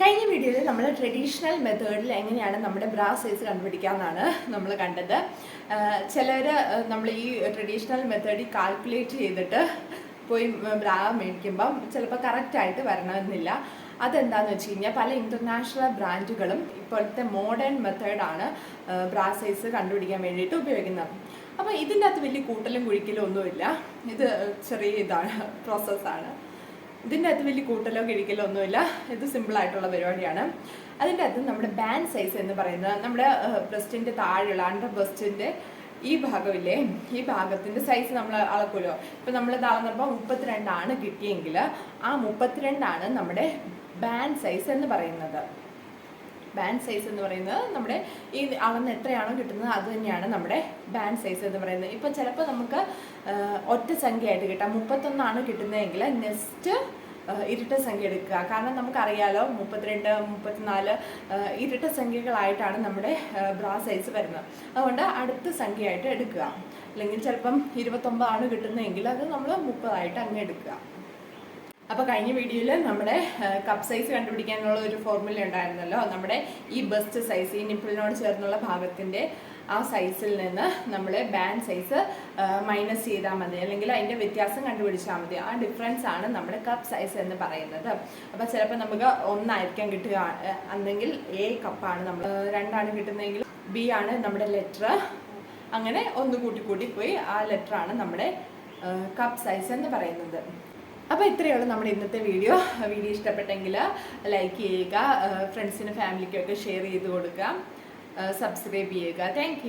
കഴിഞ്ഞ വീഡിയോയിൽ നമ്മൾ ട്രഡീഷണൽ മെത്തേഡിൽ എങ്ങനെയാണ് നമ്മുടെ ബ്രാ സൈസ് കണ്ടുപിടിക്കാമെന്നാണ് നമ്മൾ കണ്ടത്. ചിലർ നമ്മൾ ഈ ട്രഡീഷണൽ മെത്തേഡിൽ കാൽക്കുലേറ്റ് ചെയ്തിട്ട് പോയി ബ്രാ മേടിക്കുമ്പം ചിലപ്പോൾ കറക്റ്റായിട്ട് വരണമെന്നില്ല. അതെന്താണെന്ന് വെച്ച് കഴിഞ്ഞാൽ പല ഇൻ്റർനാഷണൽ ബ്രാൻഡുകളും ഇപ്പോഴത്തെ മോഡേൺ മെത്തേഡാണ് ബ്രാ സൈസ് കണ്ടുപിടിക്കാൻ വേണ്ടിയിട്ട് ഉപയോഗിക്കുന്നത്. അപ്പോൾ ഇതിൻ്റെ അകത്ത് വലിയ കൂട്ടലും കുഴിക്കലും ഒന്നുമില്ല. ഇത് ചെറിയ പ്രോസസ്സാണ്. ഇതിൻ്റെ അകത്ത് വലിയ കൂട്ടലോ കിഴിക്കലോ ഒന്നുമില്ല. ഇത് സിമ്പിളായിട്ടുള്ള പരിപാടിയാണ്. അതിൻ്റെ അകത്ത് നമ്മുടെ ബാൻഡ് സൈസ് എന്ന് പറയുന്നത് നമ്മുടെ ബ്രസ്റ്റിൻ്റെ താഴെയുള്ള അണ്ടർ ബ്രസ്റ്റിൻ്റെ ഈ ഭാഗമില്ലേ, ഈ ഭാഗത്തിൻ്റെ സൈസ് നമ്മൾ അളക്കുമല്ലോ. ഇപ്പം നമ്മൾ അളന്നപ്പോൾ 32 കിട്ടിയെങ്കിൽ ആ 32 നമ്മുടെ ബാൻഡ് സൈസ് എന്ന് പറയുന്നത്. ബാൻഡ് സൈസ് എന്ന് പറയുന്നത് നമ്മുടെ ഈ അളന്ന് എത്രയാണോ കിട്ടുന്നത് അത് തന്നെയാണ് നമ്മുടെ ബാൻഡ് സൈസ് എന്ന് പറയുന്നത്. ഇപ്പോൾ ചിലപ്പോൾ നമുക്ക് ഒറ്റ സംഖ്യയായിട്ട് കിട്ടാം. 31 കിട്ടുന്നതെങ്കിൽ നെക്സ്റ്റ് ഇരട്ട സംഖ്യ എടുക്കുക. കാരണം നമുക്കറിയാലോ 32, 34 ഇരട്ട സംഖ്യകളായിട്ടാണ് നമ്മുടെ ബ്രാ സൈസ് വരുന്നത്. അതുകൊണ്ട് അടുത്ത സംഖ്യയായിട്ട് എടുക്കുക. അല്ലെങ്കിൽ ചിലപ്പം 29 കിട്ടുന്നതെങ്കിൽ അത് നമ്മൾ 30 അങ്ങ് എടുക്കുക. അപ്പോൾ കഴിഞ്ഞ വീഡിയോയിൽ നമ്മുടെ കപ്പ് സൈസ് കണ്ടുപിടിക്കാനുള്ള ഒരു ഫോർമുല ഉണ്ടായിരുന്നല്ലോ. നമ്മുടെ ഈ ബസ്റ്റ് സൈസ്, ഈ നിപ്പിളിനോട് ചേർന്നുള്ള ഭാഗത്തിൻ്റെ ആ സൈസിൽ നിന്ന് നമ്മൾ ബാൻഡ് സൈസ് മൈനസ് ചെയ്താൽ മതി, അല്ലെങ്കിൽ അതിൻ്റെ വ്യത്യാസം കണ്ടുപിടിച്ചാൽ മതി. ആ ഡിഫറൻസ് ആണ് നമ്മുടെ കപ്പ് സൈസ് എന്ന് പറയുന്നത്. അപ്പോൾ ചിലപ്പോൾ നമുക്ക് 1 കിട്ടുക, അല്ലെങ്കിൽ A കപ്പാണ്, നമ്മൾ 2 കിട്ടുന്നതെങ്കിൽ B ആണ് നമ്മുടെ ലെറ്റർ. അങ്ങനെ ഒന്ന് കൂട്ടി പോയി ആ ലെറ്ററാണ് നമ്മുടെ കപ്പ് സൈസ് എന്ന് പറയുന്നത്. അപ്പോൾ ഇത്രയേ ഉള്ളൂ നമ്മുടെ ഇന്നത്തെ വീഡിയോ. ഇഷ്ടപ്പെട്ടെങ്കിൽ ലൈക്ക് ചെയ്യുക, ഫ്രണ്ട്സിനും ഫാമിലിക്കൊക്കെ ഷെയർ ചെയ്ത് കൊടുക്കുക, സബ്സ്ക്രൈബ് ചെയ്യുക. താങ്ക്